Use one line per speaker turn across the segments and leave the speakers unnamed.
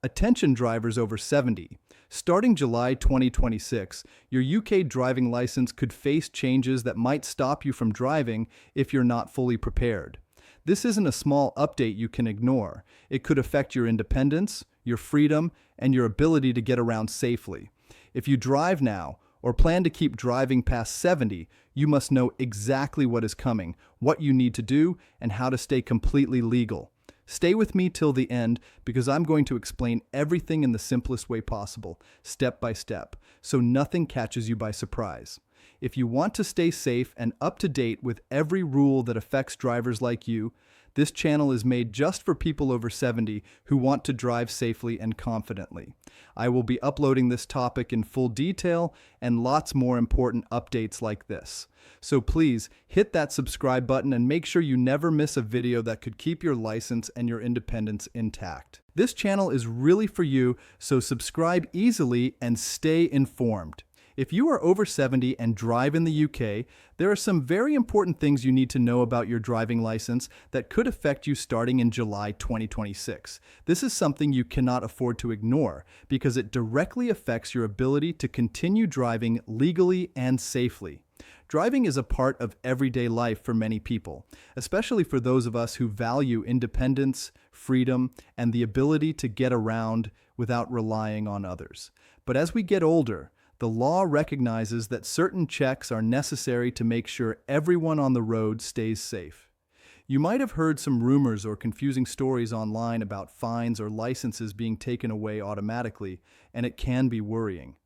Attention drivers over 70. Starting July 2026, your UK driving license could face changes that might stop you from driving if you're not fully prepared. This isn't a small update you can ignore. It could affect your independence, your freedom, and your ability to get around safely. If you drive now, or plan to keep driving past 70, you must know exactly what is coming, what you need to do, and how to stay completely legal. Stay with me till the end because I'm going to explain everything in the simplest way possible, step by step, so nothing catches you by surprise. If you want to stay safe and up to date with every rule that affects drivers like you, this channel is made just for people over 70 who want to drive safely and confidently. I will be uploading this topic in full detail and lots more important updates like this. So please hit that subscribe button and make sure you never miss a video that could keep your license and your independence intact. This channel is really for you, so subscribe easily and stay informed. If you are over 70 and drive in the UK, there are some very important things you need to know about your driving license that could affect you starting in July 2026. This is something you cannot afford to ignore because it directly affects your ability to continue driving legally and safely. Driving is a part of everyday life for many people, especially for those of us who value independence, freedom, and the ability to get around without relying on others. But as we get older, the law recognizes that certain checks are necessary to make sure everyone on the road stays safe. You might have heard some rumors or confusing stories online about fines or licenses being taken away automatically, and it can be worrying.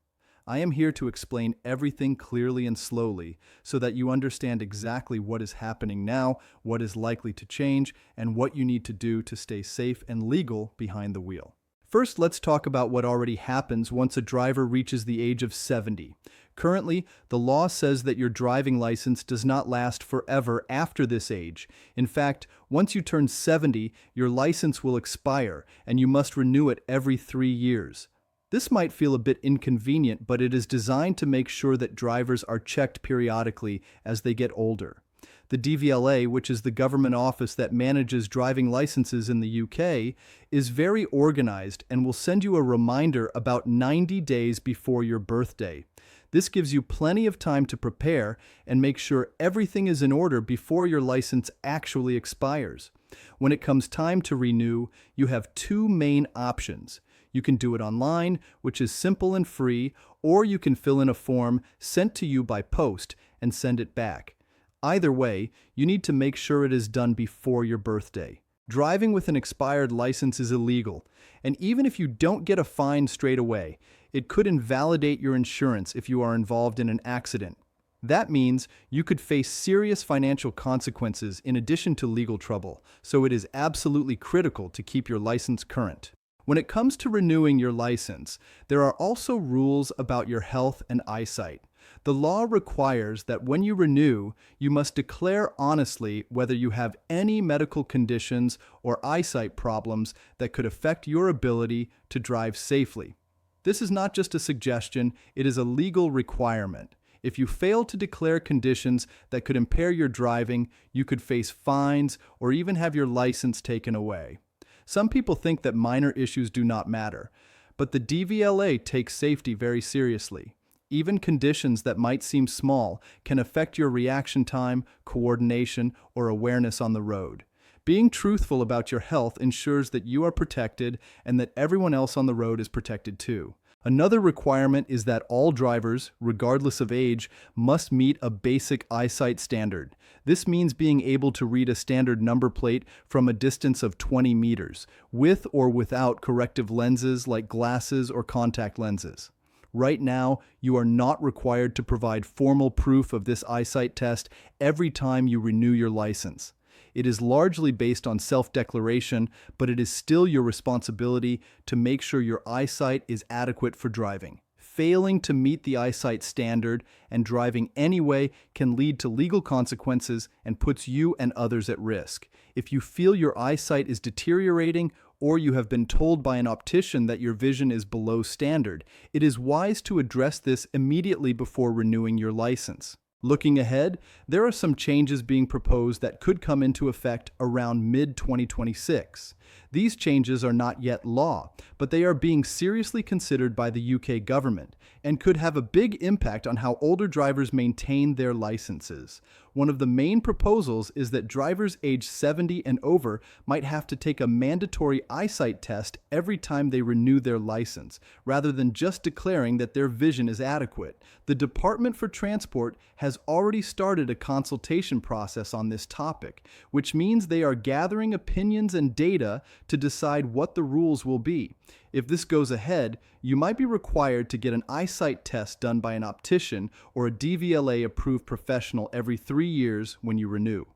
I am here to explain everything clearly and slowly so that you understand exactly what is happening now, what is likely to change, and what you need to do to stay safe and legal behind the wheel. First, let's talk about what already happens once a driver reaches the age of 70. Currently, the law says that your driving license does not last forever after this age. In fact, once you turn 70, your license will expire, and you must renew it every 3 years. This might feel a bit inconvenient, but it is designed to make sure that drivers are checked periodically as they get older. The DVLA, which is the government office that manages driving licenses in the UK, is very organized and will send you a reminder about 90 days before your birthday. This gives you plenty of time to prepare and make sure everything is in order before your license actually expires. When it comes time to renew, you have two main options. You can do it online, which is simple and free, or you can fill in a form sent to you by post and send it back. Either way, you need to make sure it is done before your birthday. Driving with an expired license is illegal, and even if you don't get a fine straight away, it could invalidate your insurance if you are involved in an accident. That means you could face serious financial consequences in addition to legal trouble, so it is absolutely critical to keep your license current. When it comes to renewing your license, there are also rules about your health and eyesight. The law requires that when you renew, you must declare honestly whether you have any medical conditions or eyesight problems that could affect your ability to drive safely. This is not just a suggestion, it is a legal requirement. If you fail to declare conditions that could impair your driving, you could face fines or even have your license taken away. Some people think that minor issues do not matter, but the DVLA takes safety very seriously. Even conditions that might seem small can affect your reaction time, coordination, or awareness on the road. Being truthful about your health ensures that you are protected and that everyone else on the road is protected too. Another requirement is that all drivers, regardless of age, must meet a basic eyesight standard. This means being able to read a standard number plate from a distance of 20 meters, with or without corrective lenses like glasses or contact lenses. Right now, you are not required to provide formal proof of this eyesight test every time you renew your license. It is largely based on self-declaration, but it is still your responsibility to make sure your eyesight is adequate for driving. Failing to meet the eyesight standard and driving anyway can lead to legal consequences and puts you and others at risk. If you feel your eyesight is deteriorating or you have been told by an optician that your vision is below standard, it is wise to address this immediately before renewing your license. Looking ahead, there are some changes being proposed that could come into effect around mid-2026. These changes are not yet law, but they are being seriously considered by the UK government and could have a big impact on how older drivers maintain their licenses. One of the main proposals is that drivers aged 70 and over might have to take a mandatory eyesight test every time they renew their license, rather than just declaring that their vision is adequate. The Department for Transport has already started a consultation process on this topic, which means they are gathering opinions and data to decide what the rules will be. If this goes ahead, you might be required to get an eyesight test done by an optician or a DVLA-approved professional every 3 years when you renew.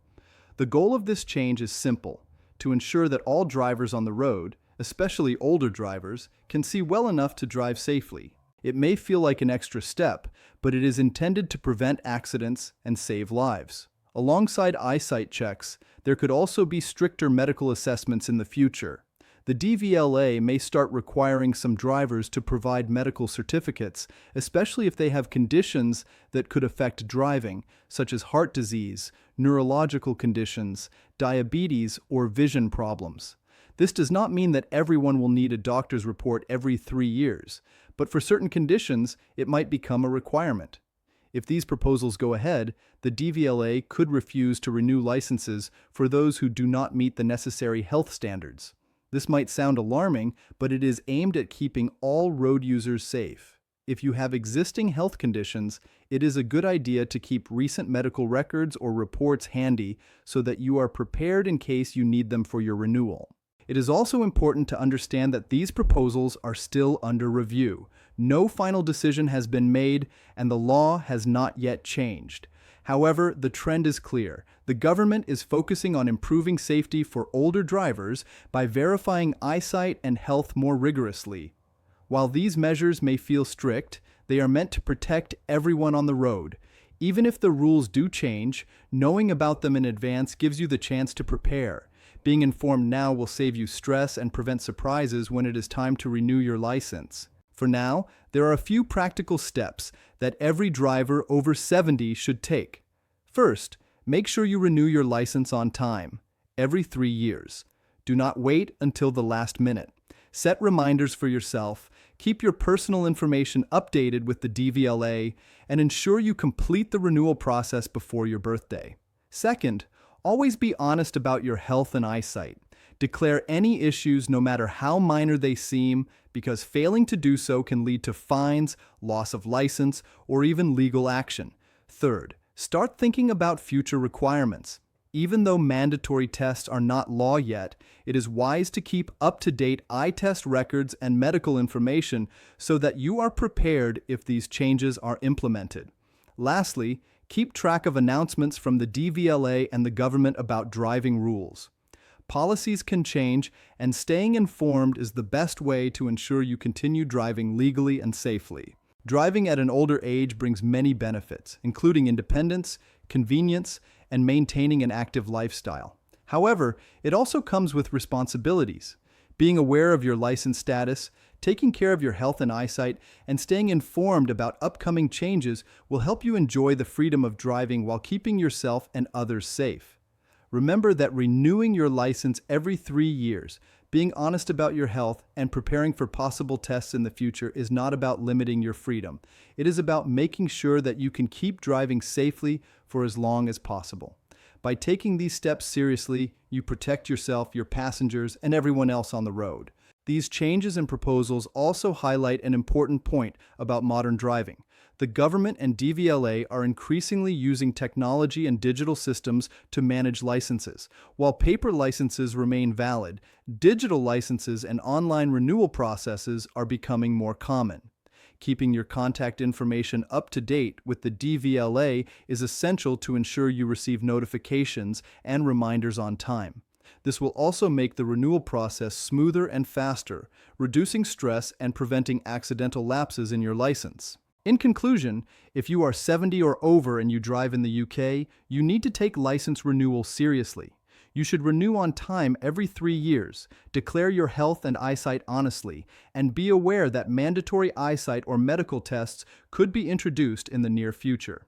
The goal of this change is simple: to ensure that all drivers on the road, especially older drivers, can see well enough to drive safely. It may feel like an extra step, but it is intended to prevent accidents and save lives. Alongside eyesight checks, there could also be stricter medical assessments in the future. The DVLA may start requiring some drivers to provide medical certificates, especially if they have conditions that could affect driving, such as heart disease, neurological conditions, diabetes, or vision problems. This does not mean that everyone will need a doctor's report every 3 years, but for certain conditions, it might become a requirement. If these proposals go ahead, the DVLA could refuse to renew licenses for those who do not meet the necessary health standards. This might sound alarming, but it is aimed at keeping all road users safe. If you have existing health conditions, it is a good idea to keep recent medical records or reports handy so that you are prepared in case you need them for your renewal. It is also important to understand that these proposals are still under review. No final decision has been made, and the law has not yet changed. However, the trend is clear. The government is focusing on improving safety for older drivers by verifying eyesight and health more rigorously. While these measures may feel strict, they are meant to protect everyone on the road. Even if the rules do change, knowing about them in advance gives you the chance to prepare. Being informed now will save you stress and prevent surprises when it is time to renew your license. For now, there are a few practical steps that every driver over 70 should take. First, make sure you renew your license on time, every 3 years. Do not wait until the last minute. Set reminders for yourself, keep your personal information updated with the DVLA, and ensure you complete the renewal process before your birthday. Second, always be honest about your health and eyesight. Declare any issues, no matter how minor they seem, because failing to do so can lead to fines, loss of license, or even legal action. Third, start thinking about future requirements. Even though mandatory tests are not law yet, it is wise to keep up-to-date eye test records and medical information so that you are prepared if these changes are implemented. Lastly, keep track of announcements from the DVLA and the government about driving rules. Policies can change, and staying informed is the best way to ensure you continue driving legally and safely. Driving at an older age brings many benefits, including independence, convenience, and maintaining an active lifestyle. However, it also comes with responsibilities. Being aware of your license status, taking care of your health and eyesight, and staying informed about upcoming changes will help you enjoy the freedom of driving while keeping yourself and others safe. Remember that renewing your license every 3 years, being honest about your health, and preparing for possible tests in the future is not about limiting your freedom. It is about making sure that you can keep driving safely for as long as possible. By taking these steps seriously, you protect yourself, your passengers, and everyone else on the road. These changes and proposals also highlight an important point about modern driving. The government and DVLA are increasingly using technology and digital systems to manage licenses. While paper licenses remain valid, digital licenses and online renewal processes are becoming more common. Keeping your contact information up to date with the DVLA is essential to ensure you receive notifications and reminders on time. This will also make the renewal process smoother and faster, reducing stress and preventing accidental lapses in your license. In conclusion, if you are 70 or over and you drive in the UK, you need to take license renewal seriously. You should renew on time every 3 years, declare your health and eyesight honestly, and be aware that mandatory eyesight or medical tests could be introduced in the near future.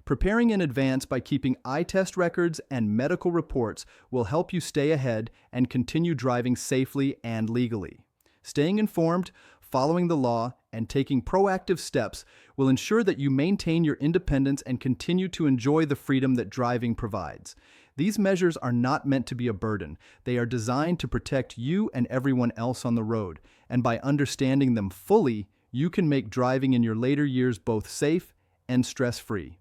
Preparing in advance by keeping eye test records and medical reports will help you stay ahead and continue driving safely and legally. Staying informed, following the law, and taking proactive steps will ensure that you maintain your independence and continue to enjoy the freedom that driving provides. These measures are not meant to be a burden. They are designed to protect you and everyone else on the road, and by understanding them fully, you can make driving in your later years both safe and stress-free.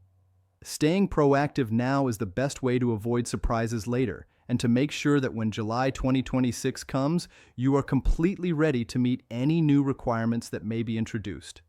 Staying proactive now is the best way to avoid surprises later, and to make sure that when July 2026 comes, you are completely ready to meet any new requirements that may be introduced.